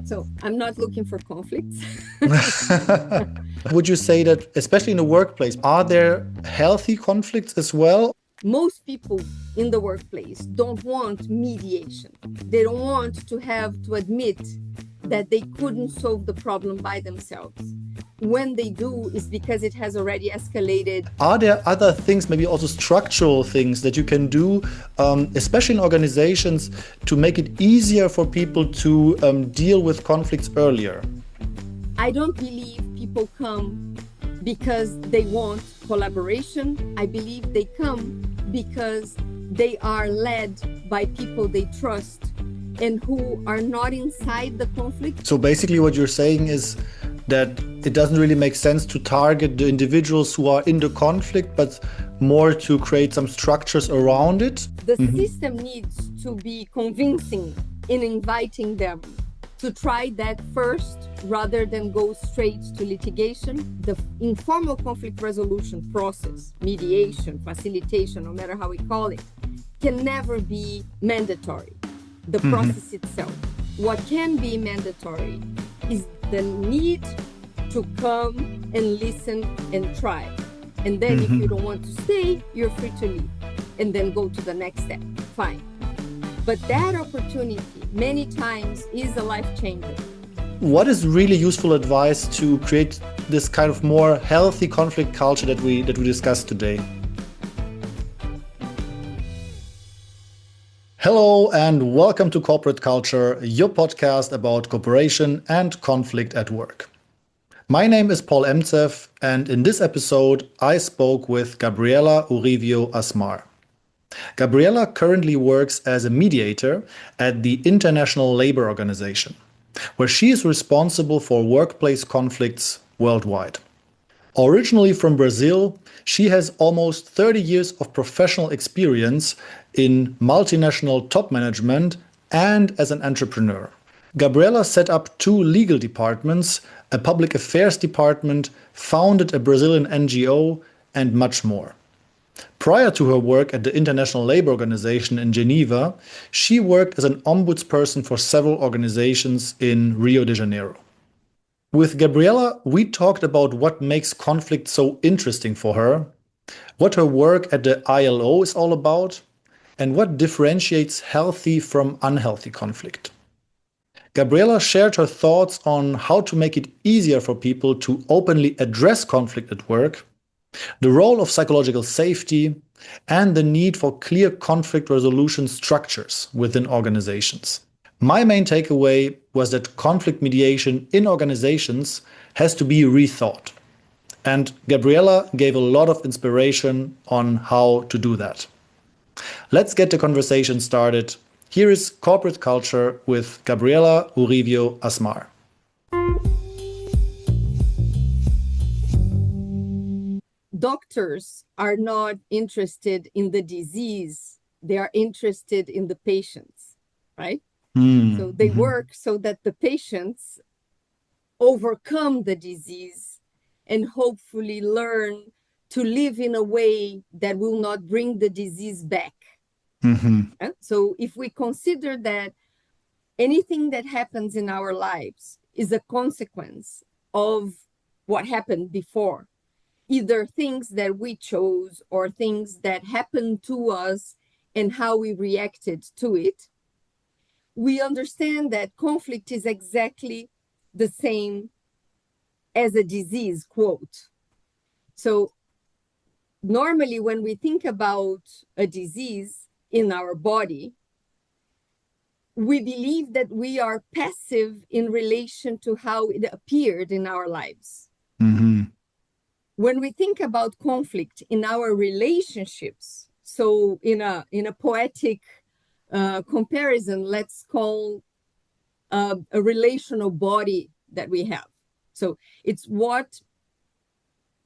So I'm not looking for conflicts. Would you say that, especially in the workplace, are there healthy conflicts as well? Most people in the workplace don't want mediation. They don't want to have to admit that they couldn't solve the problem by themselves. When they do, it's because it has already escalated. Are there other things, maybe also structural things that you can do, especially in organizations, to make it easier for people to deal with conflicts earlier? I don't believe people come because they want collaboration. I believe they come because they are led by people they trust and who are not inside the conflict. So basically what you're saying is that it doesn't really make sense to target the individuals who are in the conflict, but more to create some structures around it. The system needs to be convincing in inviting them to try that first rather than go straight to litigation. The informal conflict resolution process, mediation, facilitation, no matter how we call it, can never be mandatory. The process itself. What can be mandatory is the need to come and listen and try. And then if you don't want to stay, you're free to leave and then go to the next step. Fine. But that opportunity many times is a life changer. What is really useful advice to create this kind of more healthy conflict culture that we discussed today? Hello and welcome to Corporate Culture, your podcast about cooperation and conflict at work. My name is Paul Emtsev, and in this episode, I spoke with Gabriela Ourivio Assmar. Gabriela currently works as a mediator at the International Labour Organization, where she is responsible for workplace conflicts worldwide. Originally from Brazil, she has almost 30 years of professional experience in multinational top management and as an entrepreneur. Gabriela set up 2 legal departments, a public affairs department, founded a Brazilian NGO, and much more. Prior to her work at the International Labour Organization in Geneva, she worked as an ombudsperson for several organizations in Rio de Janeiro. With Gabriela, we talked about what makes conflict so interesting for her, what her work at the ILO is all about, and what differentiates healthy from unhealthy conflict. Gabriela shared her thoughts on how to make it easier for people to openly address conflict at work, the role of psychological safety, and the need for clear conflict resolution structures within organizations. My main takeaway was that conflict mediation in organizations has to be rethought. And Gabriela gave a lot of inspiration on how to do that. Let's get the conversation started. Here is Corporate Culture with Gabriela Ourivio Assmar. Doctors are not interested in the disease. They are interested in the patients, right? So they work so that the patients overcome the disease and hopefully learn to live in a way that will not bring the disease back. So if we consider that anything that happens in our lives is a consequence of what happened before, either things that we chose or things that happened to us and how we reacted to it, we understand that conflict is exactly the same as a disease, quote. So normally when we think about a disease in our body, we believe that we are passive in relation to how it appeared in our lives. When we think about conflict in our relationships, so in a poetic comparison, let's call a relational body that we have. So it's what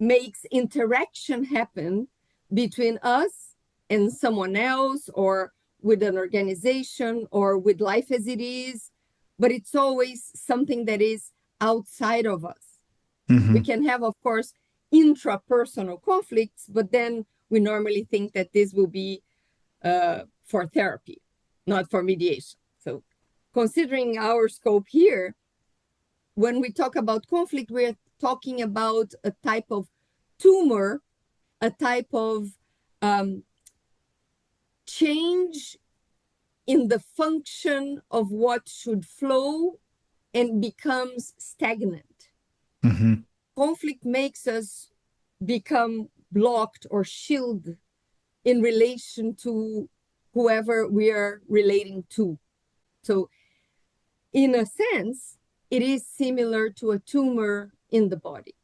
makes interaction happen between us and someone else, or with an organization, or with life as it is, but it's always something that is outside of us. We can have, of course, intrapersonal conflicts, but then we normally think that this will be for therapy, not for mediation. So considering our scope here, when we talk about conflict, we're talking about a type of tumor, a type of change in the function of what should flow and becomes stagnant. Conflict makes us become blocked or shielded in relation to whoever we are relating to. So in a sense, it is similar to a tumor in the body.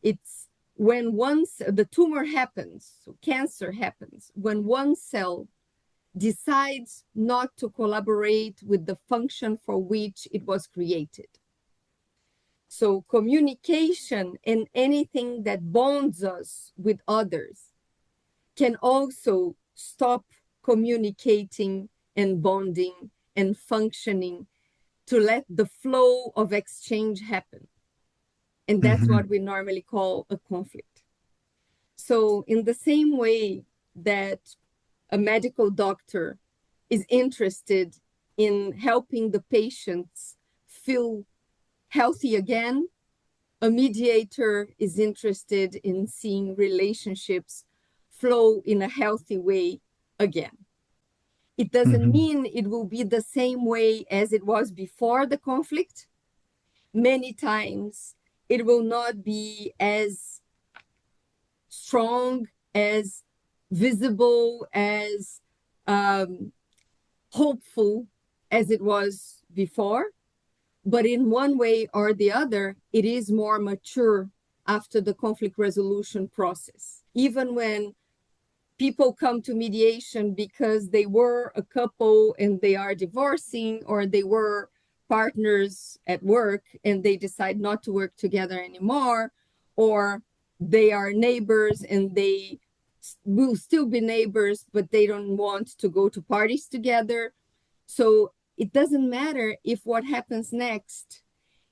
It's when once the tumor happens, so cancer happens, when one cell decides not to collaborate with the function for which it was created. So communication and anything that bonds us with others can also stop communicating and bonding and functioning to let the flow of exchange happen. And that's what we normally call a conflict. So in the same way that a medical doctor is interested in helping the patients feel healthy again, a mediator is interested in seeing relationships flow in a healthy way again. It doesn't mean it will be the same way as it was before the conflict. Many times it will not be as strong, as visible, as hopeful as it was before. But in one way or the other, it is more mature after the conflict resolution process. Even when people come to mediation because they were a couple and they are divorcing, or they were partners at work and they decide not to work together anymore, or they are neighbors and they will still be neighbors, but they don't want to go to parties together. So it doesn't matter if what happens next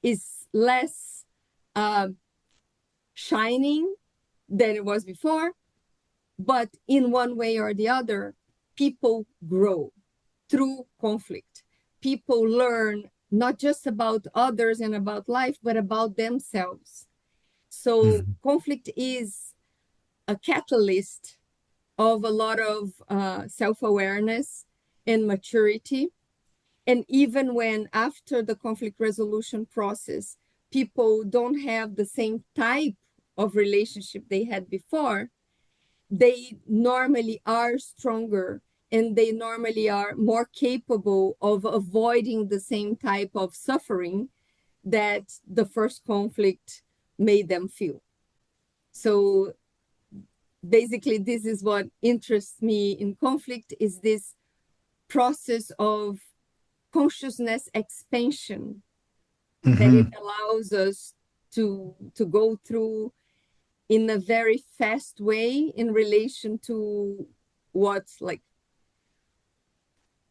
is less shining than it was before, but in one way or the other, people grow through conflict. People learn not just about others and about life, but about themselves. So conflict is a catalyst of a lot of self-awareness and maturity. And even when after the conflict resolution process, people don't have the same type of relationship they had before, they normally are stronger and they normally are more capable of avoiding the same type of suffering that the first conflict made them feel. So basically, this is what interests me in conflict, is this process of consciousness expansion that it allows us to go through in a very fast way in relation to what like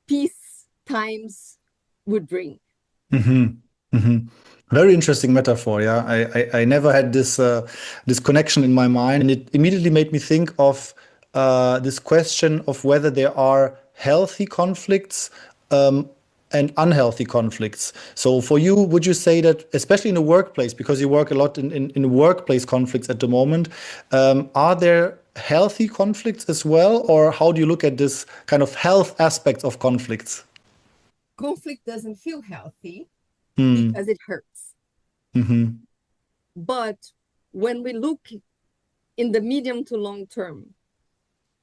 peace times would bring. Very interesting metaphor. Yeah, I never had this this connection in my mind, and it immediately made me think of this question of whether there are healthy conflicts and unhealthy conflicts. So for you, would you say that, especially in the workplace, because you work a lot in workplace conflicts at the moment, are there healthy conflicts as well, or how do you look at this kind of health aspects of conflicts? Conflict doesn't feel healthy because it hurts. But when we look in the medium to long term,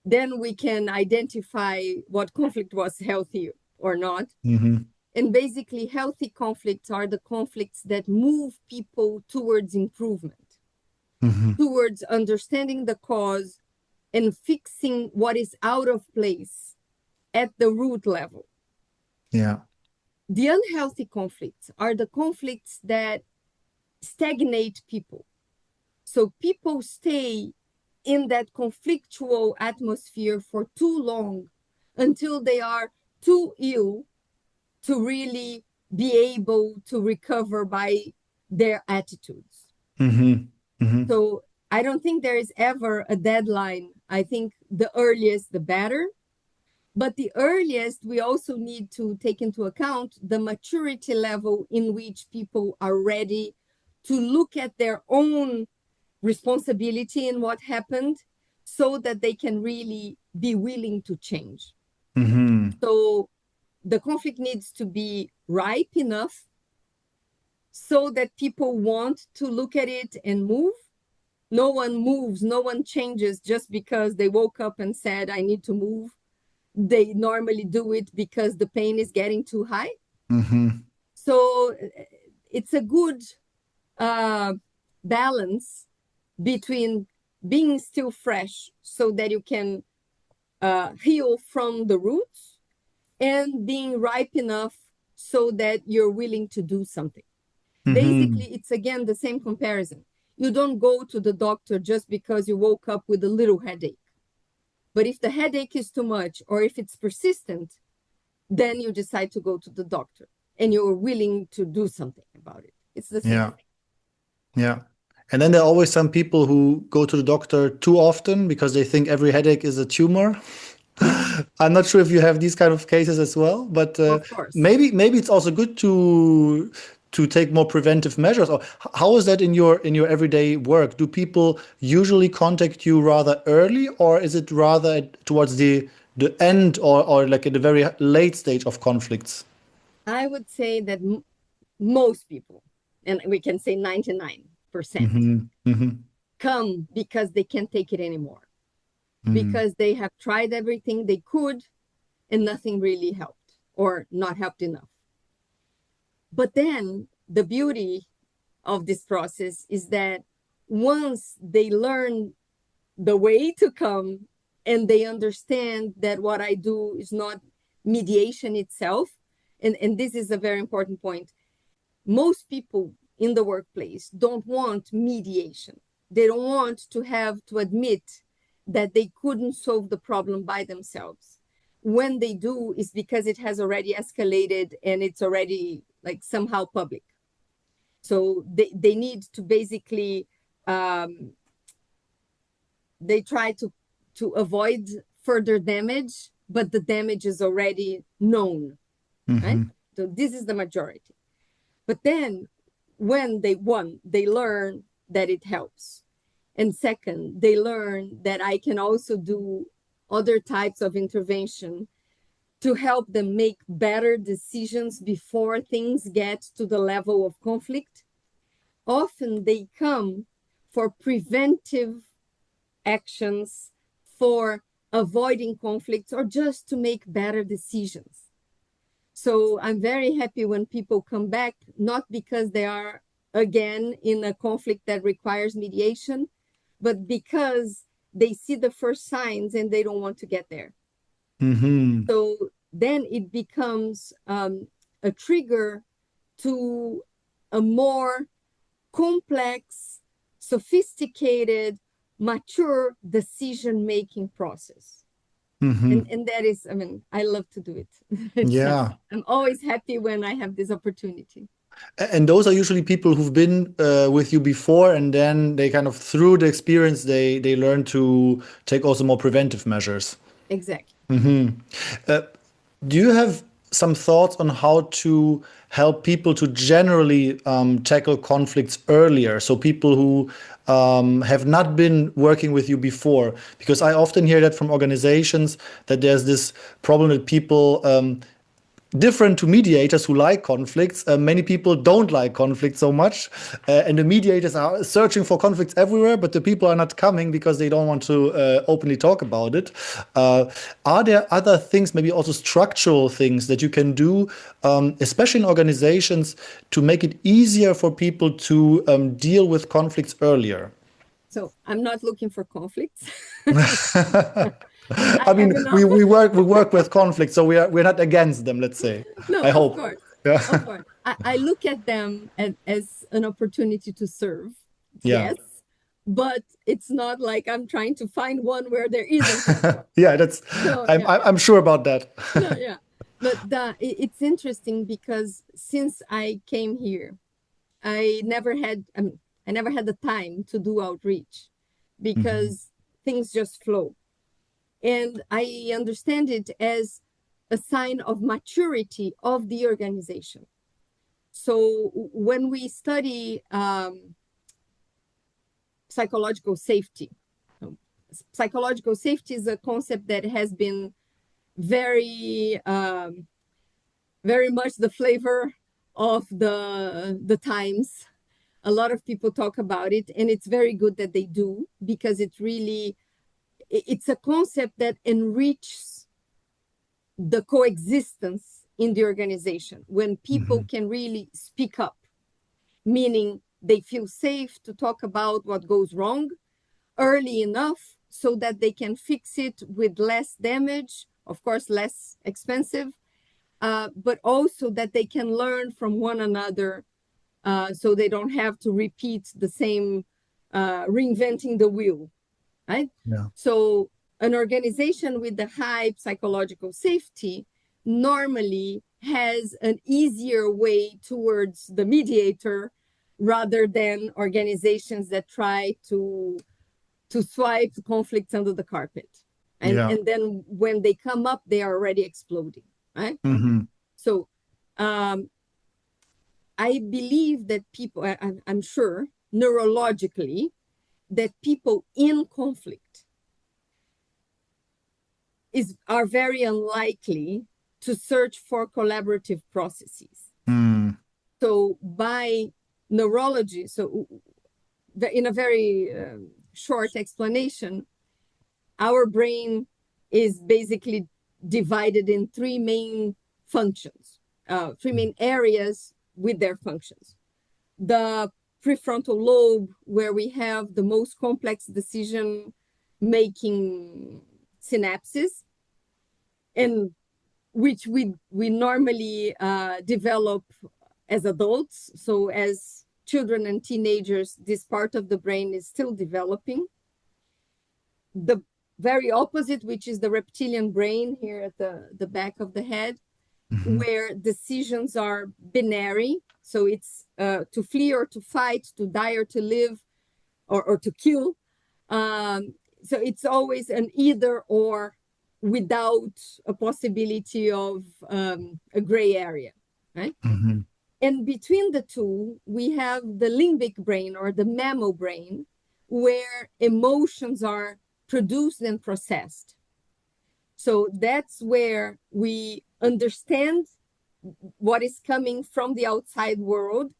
then we can identify what conflict was healthy or not. And basically, healthy conflicts are the conflicts that move people towards improvement, towards understanding the cause and fixing what is out of place at the root level. Yeah. The unhealthy conflicts are the conflicts that stagnate people. So people stay in that conflictual atmosphere for too long until they are too ill to really be able to recover by their attitudes. So I don't think there is ever a deadline. I think the earliest, the better. But the earliest, we also need to take into account the maturity level in which people are ready to look at their own responsibility in what happened so that they can really be willing to change. So the conflict needs to be ripe enough so that people want to look at it and move. No one moves, no one changes just because they woke up and said, I need to move. They normally do it because the pain is getting too high. So it's a good balance between being still fresh so that you can heal from the roots and being ripe enough so that you're willing to do something. Basically, it's again the same comparison. You don't go to the doctor just because you woke up with a little headache. But if the headache is too much or if it's persistent, then you decide to go to the doctor and you're willing to do something about it. It's the same thing. Yeah. And then there are always some people who go to the doctor too often because they think every headache is a tumor. I'm not sure if you have these kind of cases as well, but Of course. maybe it's also good to take more preventive measures. Or how is that in your everyday work? Do people usually contact you rather early, or is it rather towards the end or like at the very late stage of conflicts? I would say that most people, and we can say 99%, come because they can't take it anymore. Because they have tried everything they could and nothing really helped or not helped enough. But then the beauty of this process is that once they learn the way to come and they understand that what I do is not mediation itself, and this is a very important point, most people in the workplace don't want mediation. They don't want to have to admit that they couldn't solve the problem by themselves. When they do, is because it has already escalated and it's already like somehow public. So they need to basically, they try to avoid further damage, but the damage is already known, right? So this is the majority. But then when they learn that it helps. And second, they learn that I can also do other types of intervention to help them make better decisions before things get to the level of conflict. Often they come for preventive actions, for avoiding conflicts, or just to make better decisions. So I'm very happy when people come back, not because they are again in a conflict that requires mediation, but because they see the first signs and they don't want to get there. So then it becomes a trigger to a more complex, sophisticated, mature decision-making process. And that is, I mean, I love to do it. I'm always happy when I have this opportunity. And those are usually people who've been with you before, and then they kind of, through the experience, they learn to take also more preventive measures. Exactly. Do you have some thoughts on how to help people to generally tackle conflicts earlier? So people who have not been working with you before, because I often hear that from organizations that there's this problem that people different to mediators who like conflicts. Many people don't like conflict so much, and the mediators are searching for conflicts everywhere, but the people are not coming because they don't want to openly talk about it. Are there other things, maybe also structural things that you can do, especially in organizations, to make it easier for people to deal with conflicts earlier? So I'm not looking for conflicts. I mean, we work with conflicts, so we're not against them, let's say. No, I hope. of course. Yeah. Of course. I look at them as an opportunity to serve. Yeah. Yes. But it's not like I'm trying to find one where there isn't. Yeah, that's So, I'm sure about that. No, yeah. But it's interesting because since I came here, I never had the time to do outreach because things just flow. And I understand it as a sign of maturity of the organization. So when we study psychological safety, psychological safety is a concept that has been very much the flavor of the times. A lot of people talk about it, and it's very good that they do, because it's a concept that enriches the coexistence in the organization when people can really speak up, meaning they feel safe to talk about what goes wrong early enough so that they can fix it with less damage, of course, less expensive, but also that they can learn from one another, so they don't have to repeat the same, reinventing the wheel, right? Yeah. So an organization with the high psychological safety normally has an easier way towards the mediator, rather than organizations that try to swipe conflicts under the carpet. And then when they come up, they are already exploding, right? So I believe that people, I'm sure neurologically, that people in conflict are very unlikely to search for collaborative processes. So by neurology, so in a very short explanation, our brain is basically divided in three main functions, three main areas with their functions. The prefrontal lobe, where we have the most complex decision-making synapses, and which we normally develop as adults. So as children and teenagers, this part of the brain is still developing. The very opposite, which is the reptilian brain here at the back of the head, where decisions are binary. So it's to flee or to fight, to die or to live, or to kill. So it's always an either or, without a possibility of a gray area, right? And between the two, we have the limbic brain, or the mammal brain, where emotions are produced and processed. So that's where we understand what is coming from the outside world,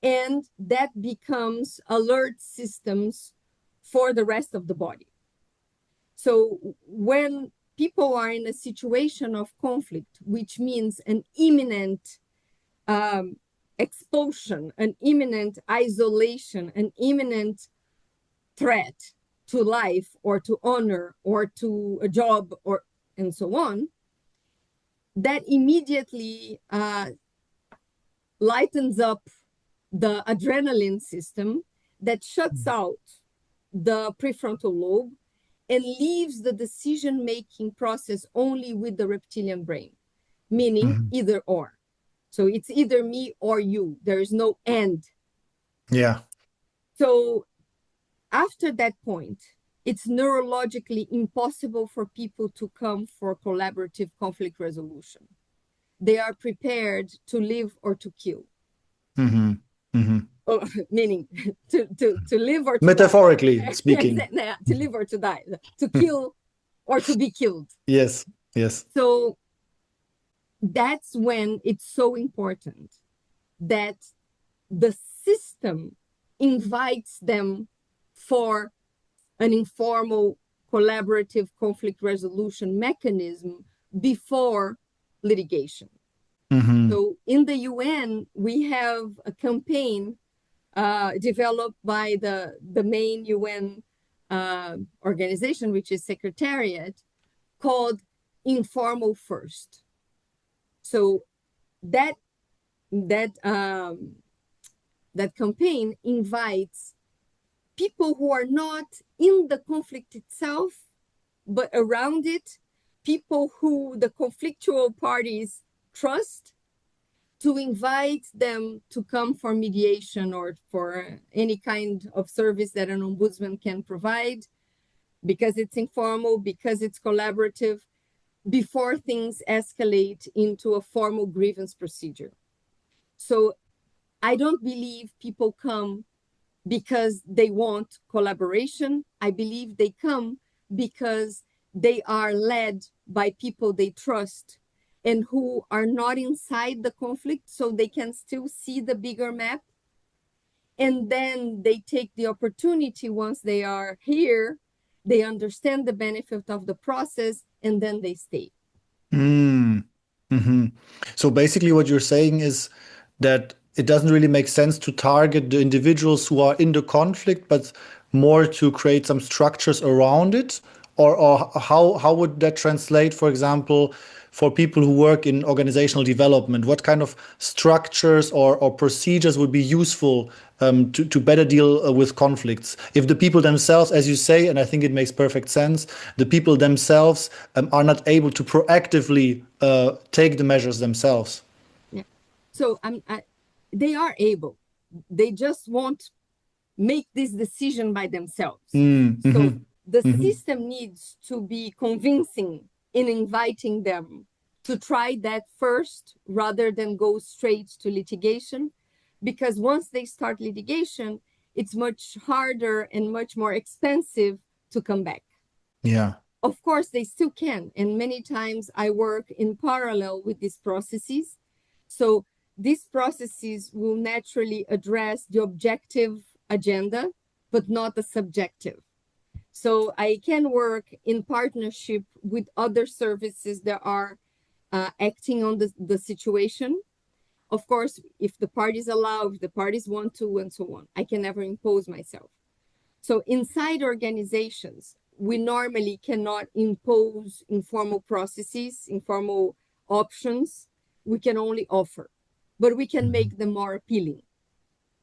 and that becomes alert systems for the rest of the body. So when people are in a situation of conflict, which means an imminent expulsion, an imminent isolation, an imminent threat to life or to honor or to a job, or and so on, that immediately lightens up the adrenaline system that shuts out the prefrontal lobe and leaves the decision-making process only with the reptilian brain, meaning either or. So it's either me or you. There is no and. Yeah. So after that point, it's neurologically impossible for people to come for collaborative conflict resolution. They are prepared to live or to kill. Oh, meaning to live or to metaphorically die. speaking. To live or to die, to kill or to be killed. Yes. So that's when it's so important that the system invites them for an informal collaborative conflict resolution mechanism before litigation. So in the UN, we have a campaign developed by the main UN organization, which is Secretariat, called Informal First. So that campaign invites people who are not in the conflict itself, but around it, people who the conflictual parties trust, to invite them to come for mediation or for any kind of service that an ombudsman can provide, because it's informal, because it's collaborative, before things escalate into a formal grievance procedure. So I don't believe people come because they want collaboration. I believe they come because they are led by people they trust and who are not inside the conflict, so they can still see the bigger map. And then they take the opportunity once they are here, they understand the benefit of the process, and then they stay. Mm. hmm So basically, what you're saying is that it doesn't really make sense to target the individuals who are in the conflict, but more to create some structures around it. Or how would that translate, for example, for people who work in organizational development? What kind of structures or procedures would be useful to better deal with conflicts? If the people themselves, as you say, and I think it makes perfect sense, the people themselves are not able to proactively take the measures themselves. Yeah. So they are able. They just won't make this decision by themselves. So the system needs to be convincing in inviting them to try that first rather than go straight to litigation, because once they start litigation, it's much harder and much more expensive to come back. Yeah. Of course, they still can. And many times I work in parallel with these processes. So these processes will naturally address the objective agenda, but not the subjective. So I can work in partnership with other services that are acting on the situation. Of course, if the parties allow, if the parties want to, and so on, I can never impose myself. So inside organizations, we normally cannot impose informal processes, informal options. We can only offer, but we can make them more appealing,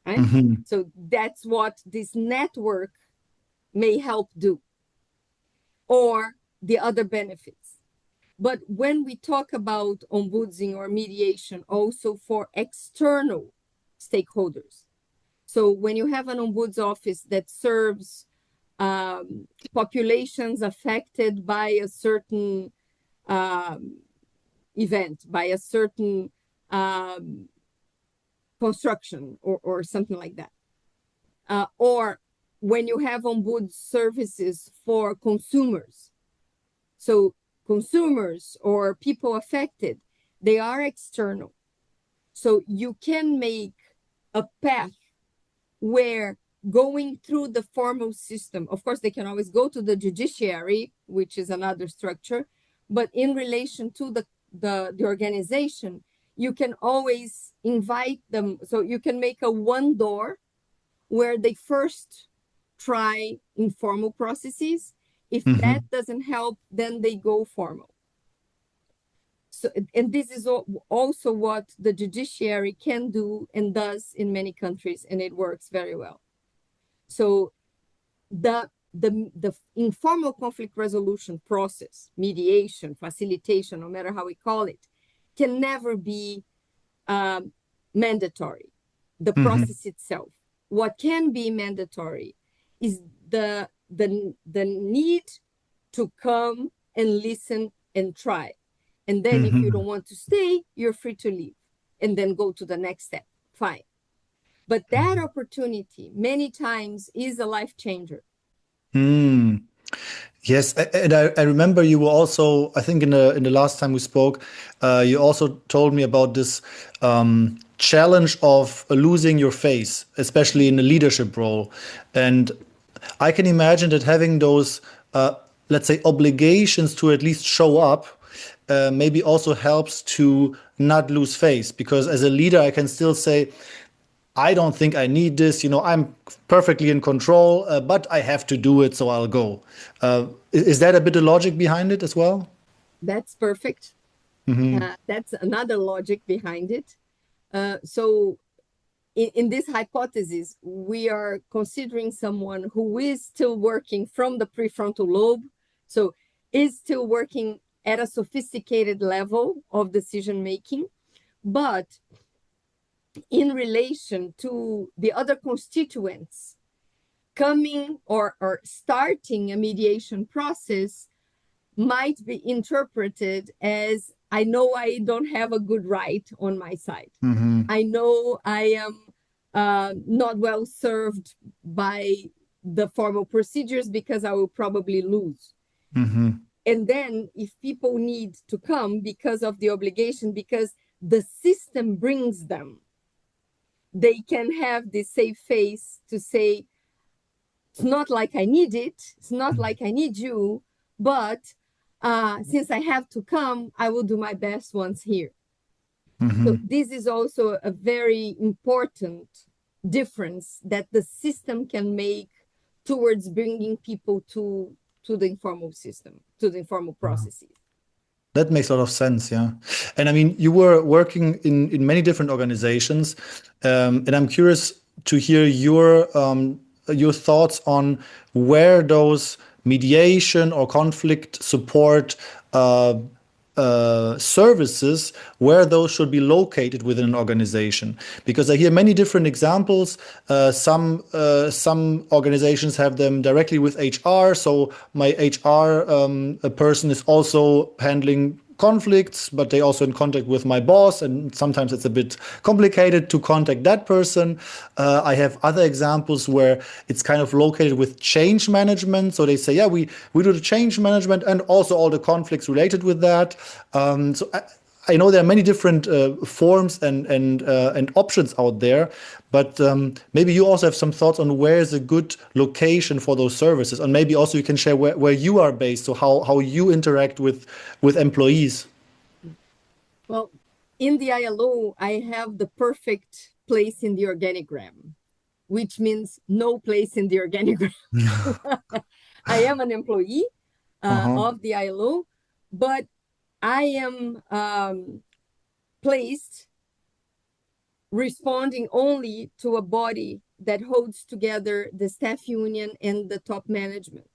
right? So that's what this network may help do, or the other benefits. But when we talk about ombudsing or mediation, also for external stakeholders. So when you have an ombuds office that serves populations affected by a certain event, by a certain construction or something like that. Or when you have ombuds services for consumers. So consumers or people affected, they are external. So you can make a path where going through the formal system, of course, they can always go to the judiciary, which is another structure, but in relation to the organization, you can always invite them. So you can make a one door where they first try informal processes. If that doesn't help, then they go formal. So, and this is also what the judiciary can do and does in many countries, and it works very well. So the informal conflict resolution process, mediation, facilitation, no matter how we call it, can never be mandatory. The process itself. What can be mandatory is the need to come and listen and try. And then if you don't want to stay, you're free to leave and then go to the next step. Fine. But that opportunity many times is a life changer. Yes, and I remember you were also, I think in the last time we spoke, you also told me about this challenge of losing your face, especially in a leadership role. And I can imagine that having those, let's say, obligations to at least show up, maybe also helps to not lose face. Because as a leader, I can still say, I don't think I need this. You know, I'm perfectly in control, but I have to do it, so I'll go. Is that a bit of logic behind it as well? That's perfect. That's another logic behind it. So in this hypothesis, we are considering someone who is still working from the prefrontal lobe, so is still working at a sophisticated level of decision making, but in relation to the other constituents, coming or starting a mediation process might be interpreted as, I know I don't have a good right on my side. I know I am not well served by the formal procedures because I will probably lose. And then if people need to come because of the obligation, because the system brings them, they can have the safe face to say, it's not like I need it, it's not like I need you, but since I have to come, I will do my best once here. So this is also a very important difference that the system can make towards bringing people to the informal system, to the informal processes. That makes a lot of sense, yeah. And I mean, you were working in many different organizations, and I'm curious to hear your thoughts on where those mediation or conflict support services, where those should be located within an organization, because I hear many different examples. Some organizations have them directly with HR, so my HR a person is also handling conflicts, but they also in contact with my boss, and sometimes it's a bit complicated to contact that person. I have other examples where it's kind of located with change management, so they say, yeah, we do the change management and also all the conflicts related with that. So I know there are many different forms and options out there, but maybe you also have some thoughts on where is a good location for those services, and maybe also you can share where you are based, so how you interact with employees. Well, in the ILO, I have the perfect place in the organigram, which means no place in the organigram. I am an employee of the ILO, but I am placed responding only to a body that holds together the staff union and the top management.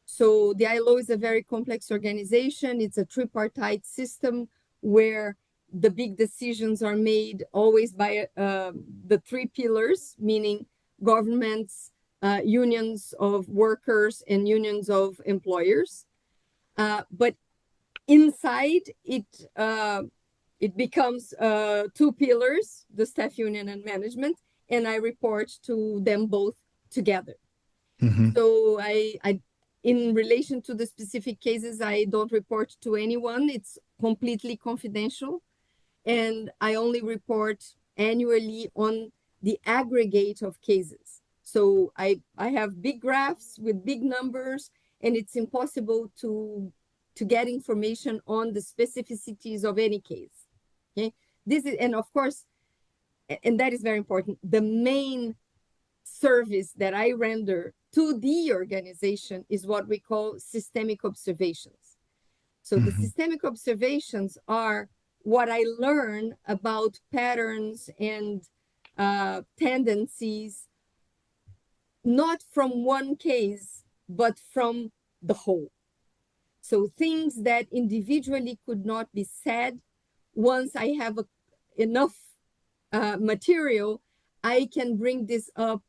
So the ILO is a very complex organization. It's a tripartite system where the big decisions are made always by the three pillars, meaning governments, unions of workers, and unions of employers. But inside it becomes two pillars, the staff union and management, and I report to them both together. So I in relation to the specific cases, I don't report to anyone. It's completely confidential. And I only report annually on the aggregate of cases. So I have big graphs with big numbers, and it's impossible to get information on the specificities of any case. Okay, this is, and of course, and that is very important, the main service that I render to the organization is what we call systemic observations. So the systemic observations are what I learn about patterns and tendencies, not from one case, but from the whole. So things that individually could not be said, once I have enough material, I can bring this up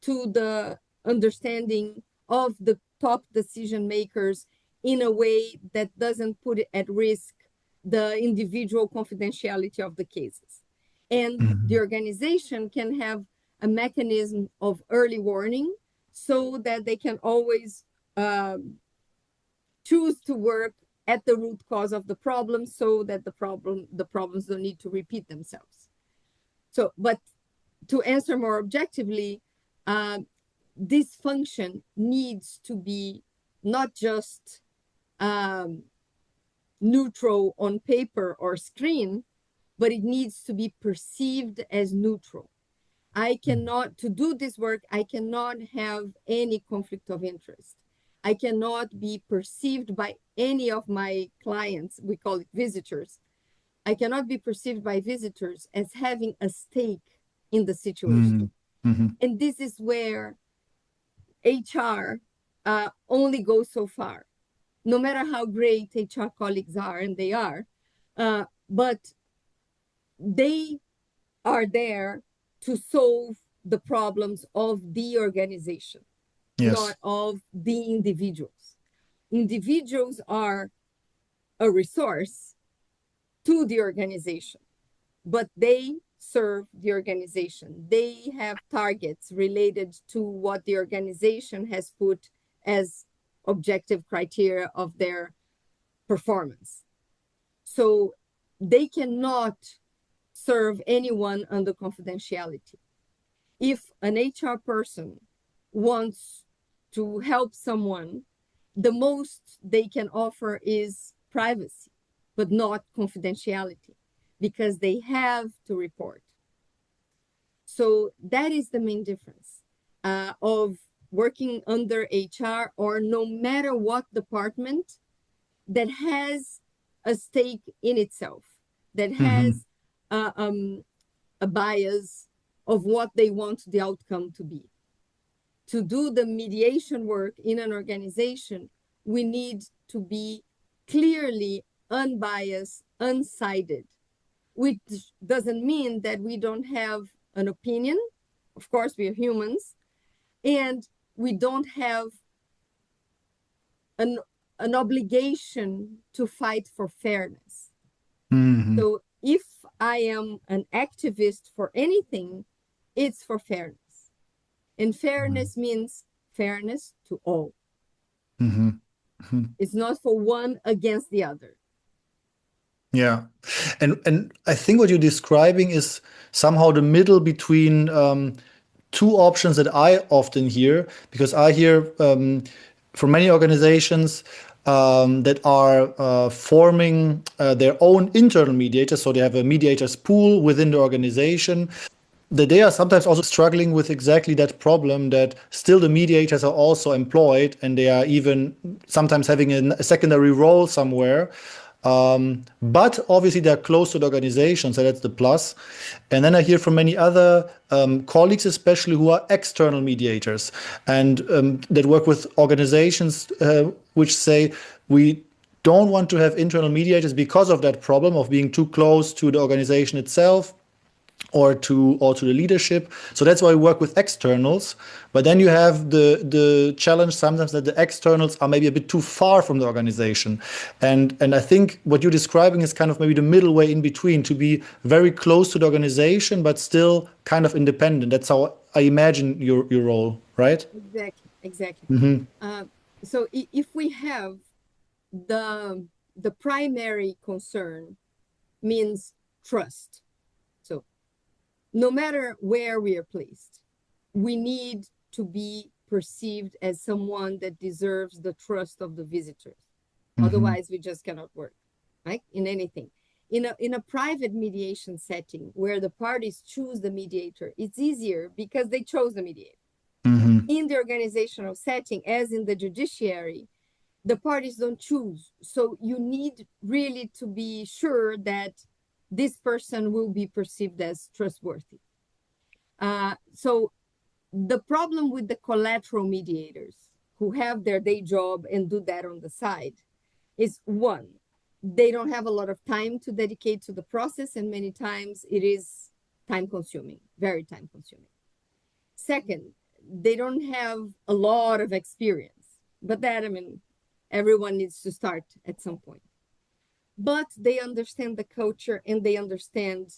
to the understanding of the top decision makers in a way that doesn't put at risk the individual confidentiality of the cases. And the organization can have a mechanism of early warning so that they can always choose to work at the root cause of the problem, so that the problems don't need to repeat themselves. So, but to answer more objectively, this function needs to be not just neutral on paper or screen, but it needs to be perceived as neutral. I cannot, to do this work, I cannot have any conflict of interest. I cannot be perceived by any of my clients, we call it visitors. I cannot be perceived by visitors as having a stake in the situation. And this is where HR only goes so far, no matter how great HR colleagues are, and they are, but they are there to solve the problems of the organization, not of the individuals. Individuals are a resource to the organization, but they serve the organization. They have targets related to what the organization has put as objective criteria of their performance. So they cannot serve anyone under confidentiality. If an HR person wants to help someone, the most they can offer is privacy, but not confidentiality, because they have to report. So that is the main difference of working under HR, or no matter what department that has a stake in itself, that has a bias of what they want the outcome to be. To do the mediation work in an organization, we need to be clearly unbiased, unsided, which doesn't mean that we don't have an opinion. Of course, we are humans, and we don't have an obligation to fight for fairness. So if I am an activist for anything, it's for fairness. And fairness means fairness to all. It's not for one against the other. Yeah. And I think what you're describing is somehow the middle between two options that I often hear, because I hear from many organizations that are forming their own internal mediators. So they have a mediators pool within the organization, that they are sometimes also struggling with exactly that problem, that still the mediators are also employed and they are even sometimes having a secondary role somewhere. But obviously they're close to the organization, so that's the plus. And then I hear from many other colleagues, especially who are external mediators and that work with organizations which say we don't want to have internal mediators because of that problem of being too close to the organization itself or to the leadership. So that's why we work with externals. But then you have the challenge sometimes that the externals are maybe a bit too far from the organization. And I think what you're describing is kind of maybe the middle way in between, to be very close to the organization but still kind of independent. That's how I imagine your role, right? Exactly. So if we have the primary concern means trust. So no matter where we are placed, we need to be perceived as someone that deserves the trust of the visitors. Otherwise, we just cannot work, right? In anything. In a private mediation setting where the parties choose the mediator, it's easier because they chose the mediator. In the organizational setting, as in the judiciary, the parties don't choose. So you need really to be sure that this person will be perceived as trustworthy. So the problem with the collateral mediators who have their day job and do that on the side is, one, they don't have a lot of time to dedicate to the process, and many times it is time consuming, very time consuming. Second, they don't have a lot of experience, but that, I mean, everyone needs to start at some point. But they understand the culture and they understand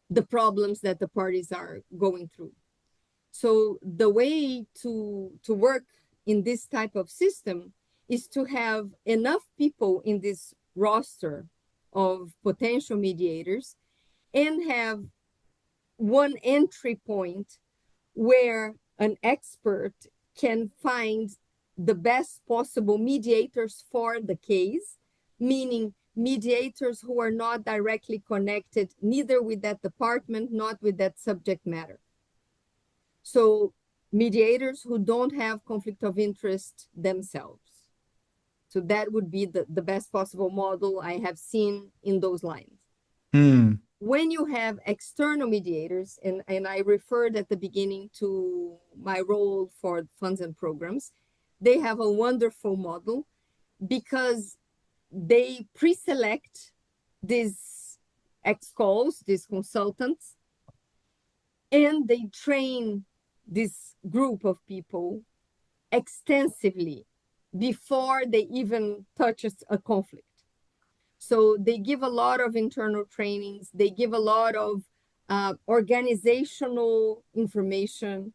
the problems that the parties are going through. So the way to work in this type of system is to have enough people in this roster of potential mediators and have one entry point where an expert can find the best possible mediators for the case, meaning mediators who are not directly connected neither with that department, not with that subject matter. So mediators who don't have conflict of interest themselves. So that would be the best possible model I have seen in those lines. When you have external mediators, and I referred at the beginning to my role for funds and programs, they have a wonderful model because they pre-select these ex-calls, these consultants, And they train this group of people extensively before they even touch a conflict. So they give a lot of internal trainings. They give a lot of organizational information.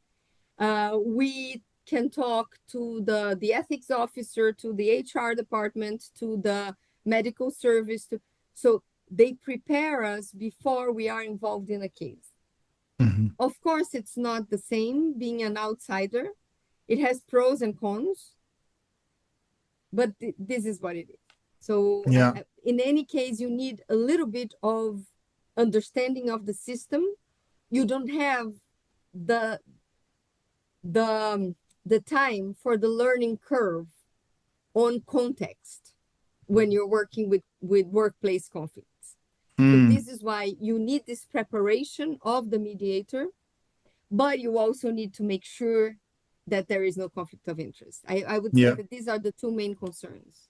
We can talk to the ethics officer, to the HR department, to the medical service. So they prepare us before we are involved in a case. Mm-hmm. Of course, it's not the same being an outsider. It has pros and cons, but this is what it is. So in any case, you need a little bit of understanding of the system. You don't have the time for the learning curve on context when you're working with workplace conflicts. So this is why you need this preparation of the mediator, but you also need to make sure that there is no conflict of interest. I would say that these are the two main concerns.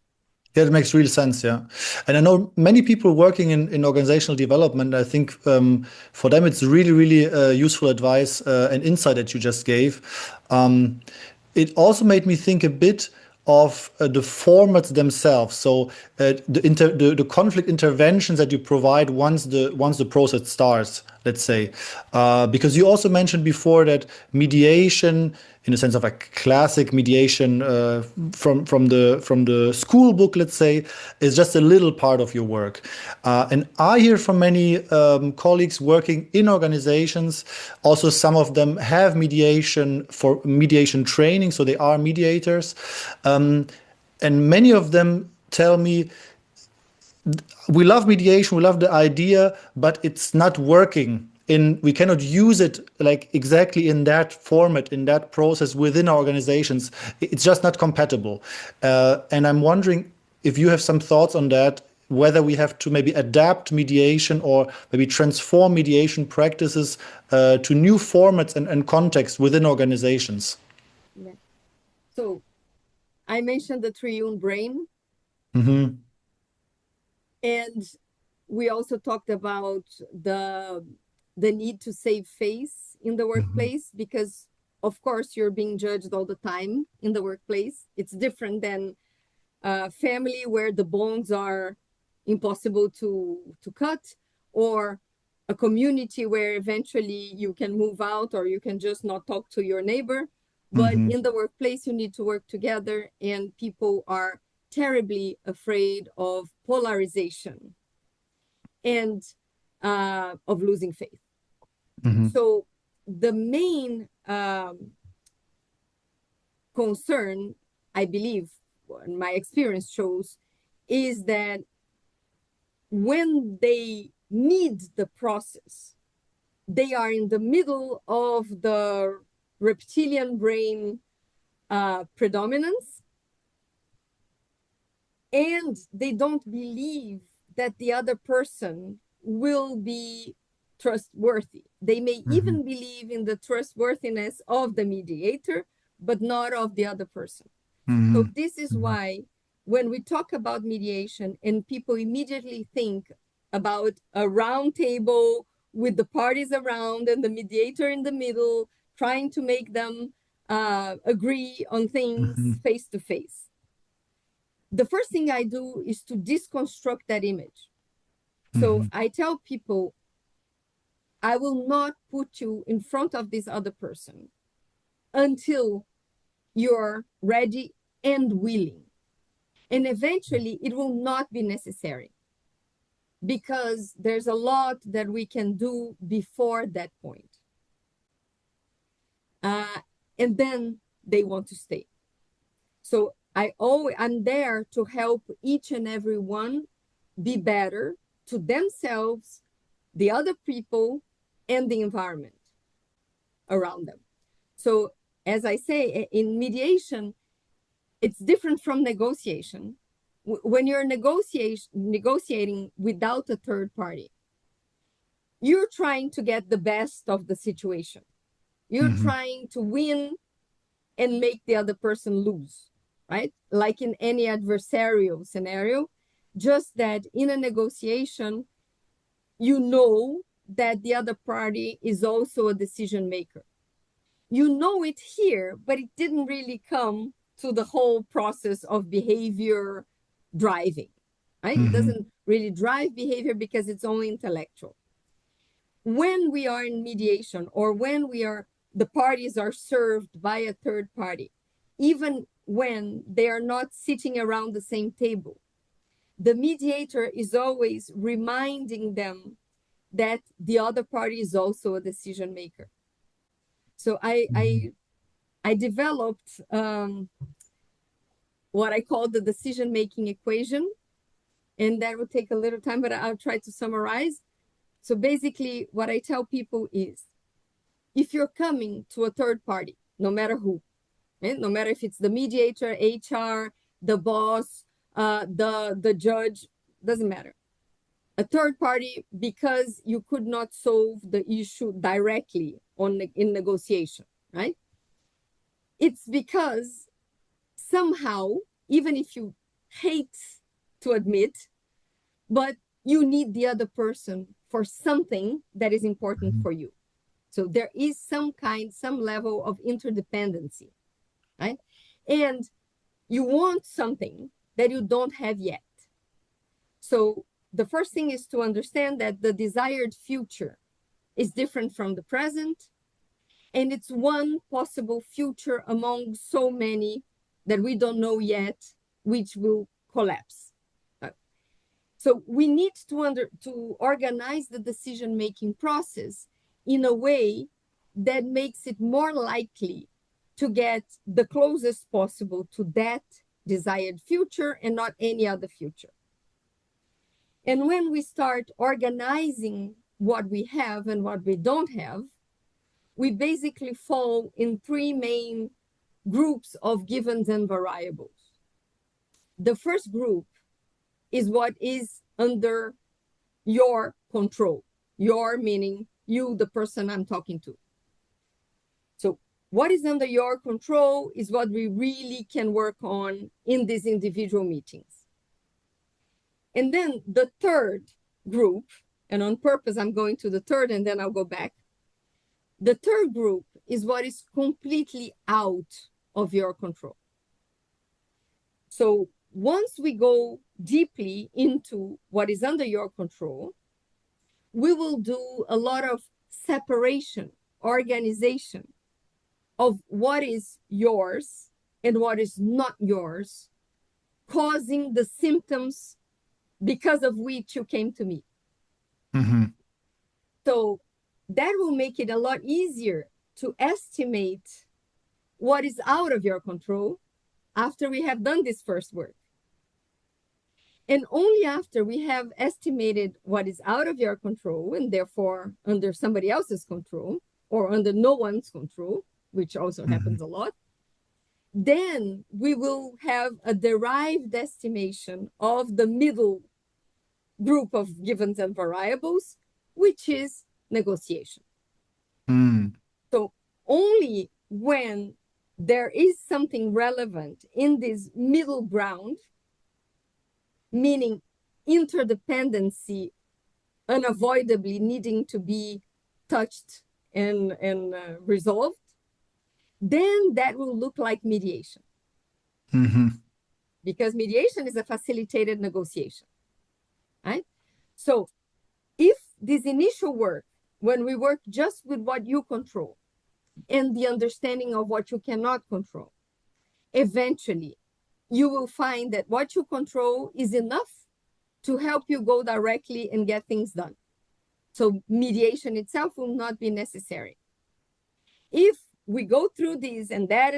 Yeah, it makes real sense. Yeah. And I know many people working in organizational development. I think for them, it's really, really useful advice and insight that you just gave. It also made me think a bit of the formats themselves. So the conflict interventions that you provide once the process starts, let's say, because you also mentioned before that mediation, in the sense of a classic mediation from the school book, let's say, is just a little part of your work. And I hear from many colleagues working in organizations, also some of them have mediation training, so they are mediators. And many of them tell me, we love mediation, we love the idea, but it's not working. We cannot use it like exactly in that format, in that process within our organizations. It's just not compatible. And I'm wondering if you have some thoughts on that, whether we have to maybe adapt mediation or maybe transform mediation practices to new formats and contexts within organizations. Yeah. So I mentioned the triune brain. Mm-hmm. And we also talked about the need to save face in the workplace, because of course you're being judged all the time in the workplace. It's different than a family where the bonds are impossible to cut, or a community where eventually you can move out or you can just not talk to your neighbor. But in the workplace, you need to work together, and people are terribly afraid of polarization and of losing faith. So the main concern, I believe, and my experience shows, is that when they need the process, they are in the middle of the reptilian brain predominance, and they don't believe that the other person will be trustworthy. They may even believe in the trustworthiness of the mediator, but not of the other person. So this is why when we talk about mediation and people immediately think about a round table with the parties around and the mediator in the middle, trying to make them agree on things face to face, the first thing I do is to deconstruct that image. So I tell people, I will not put you in front of this other person until you're ready and willing. And eventually it will not be necessary, because there's a lot that we can do before that point. And then they want to stay. So I'm there to help each and every one be better to themselves, the other people, and the environment around them. So as I say, in mediation, it's different from negotiation. When you're negotiating without a third party, you're trying to get the best of the situation. You're trying to win and make the other person lose, right? Like in any adversarial scenario, just that in a negotiation, you know that the other party is also a decision maker. You know it here, but it didn't really come to the whole process of behavior driving, right? It doesn't really drive behavior because it's only intellectual. When we are in mediation, or when the parties are served by a third party, even when they are not sitting around the same table, the mediator is always reminding them that the other party is also a decision maker. So I developed what I call the decision-making equation, and that will take a little time, but I'll try to summarize. So basically, what I tell people is, if you're coming to a third party, no matter who, no matter if it's the mediator, HR, the boss, the judge, doesn't matter. A third party, because you could not solve the issue directly in negotiation, right? It's because somehow, even if you hate to admit, but you need the other person for something that is important for you. So there is some level of interdependency, right? And you want something that you don't have yet. So the first thing is to understand that the desired future is different from the present, and it's one possible future among so many that we don't know yet, which will collapse. So we need to organize the decision-making process in a way that makes it more likely to get the closest possible to that desired future and not any other future. And when we start organizing what we have and what we don't have, we basically fall in three main groups of givens and variables. The first group is what is under your control. Your meaning you, the person I'm talking to. So what is under your control is what we really can work on in these individual meetings. And then the third group, and on purpose I'm going to the third and then I'll go back. The third group is what is completely out of your control. So once we go deeply into what is under your control, we will do a lot of separation, organization of what is yours and what is not yours, causing the symptoms because of which you came to me. So that will make it a lot easier to estimate what is out of your control after we have done this first work. And only after we have estimated what is out of your control and therefore under somebody else's control or under no one's control, which also happens a lot, then we will have a derived estimation of the middle group of givens and variables, which is negotiation. So only when there is something relevant in this middle ground, meaning interdependency unavoidably needing to be touched and resolved, then that will look like mediation. Because mediation is a facilitated negotiation, right? So if this initial work, when we work just with what you control and the understanding of what you cannot control, eventually you will find that what you control is enough to help you go directly and get things done. So mediation itself will not be necessary. If we go through this and that,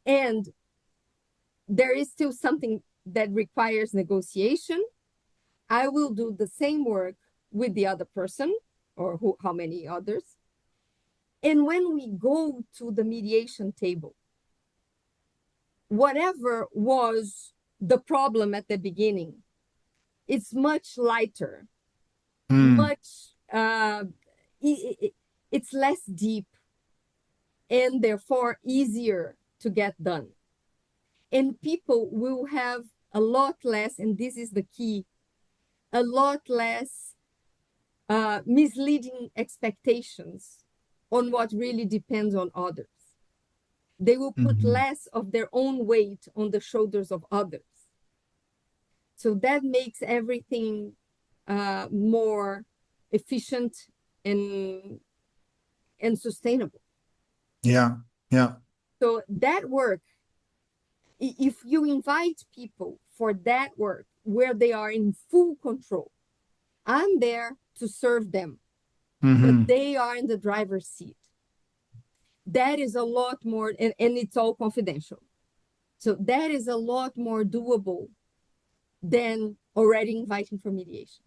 and there is still something that requires negotiation, I will do the same work with the other person or how many others. And when we go to the mediation table, whatever was the problem at the beginning, it's much lighter, it's less deep, and therefore easier to get done. And people will have a lot less, and this is the key, a lot less misleading expectations on what really depends on others. They will put less of their own weight on the shoulders of others. So that makes everything more efficient and sustainable. Yeah, yeah. So that work, if you invite people for that work where they are in full control, I'm there to serve them, but they are in the driver's seat. That is a lot more, and it's all confidential. So that is a lot more doable than already inviting for mediation.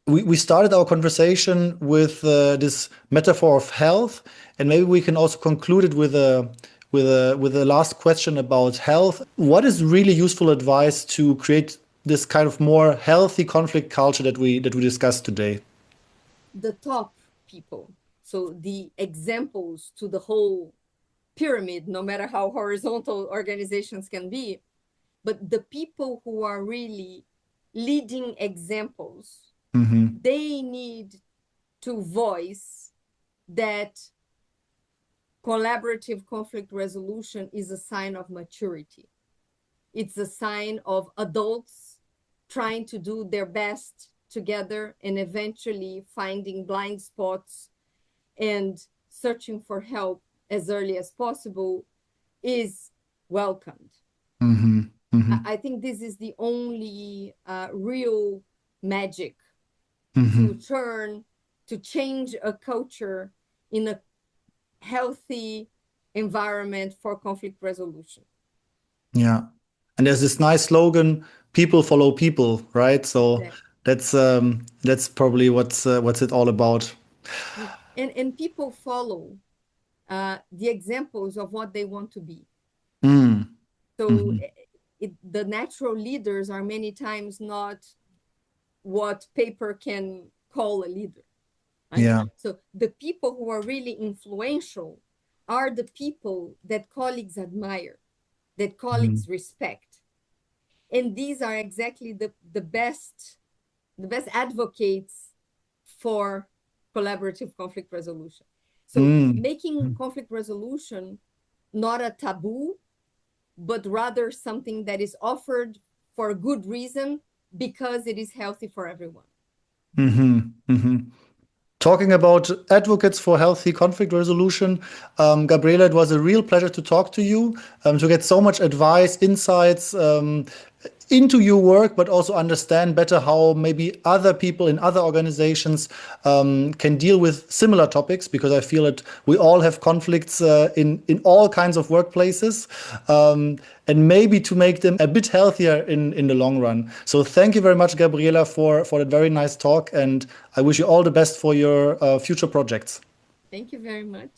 We started our conversation with this metaphor of health, and maybe we can also conclude it with a last question about health. What is really useful advice to create this kind of more healthy conflict culture that we discussed today? The top people, so the examples to the whole pyramid, no matter how horizontal organizations can be, but the people who are really leading examples, they need to voice that collaborative conflict resolution is a sign of maturity. It's a sign of adults trying to do their best together and eventually finding blind spots and searching for help as early as possible is welcomed. I think this is the only real magic to change a culture in a healthy environment for conflict resolution. Yeah. And there's this nice slogan, people follow people, right? So that's probably what's it all about. And people follow the examples of what they want to be. So the natural leaders are many times not what paper can call a leader. Right? Yeah. So the people who are really influential are the people that colleagues admire, that colleagues respect. And these are exactly the best advocates for collaborative conflict resolution. So making conflict resolution not a taboo, but rather something that is offered for a good reason because it is healthy for everyone. Talking about advocates for healthy conflict resolution, Gabriela, it was a real pleasure to talk to you, to get so much advice, insights into your work, but also understand better how maybe other people in other organizations can deal with similar topics, because I feel that we all have conflicts in all kinds of workplaces, and maybe to make them a bit healthier in the long run. So thank you very much, Gabriela, for that very nice talk, and I wish you all the best for your future projects. Thank you very much.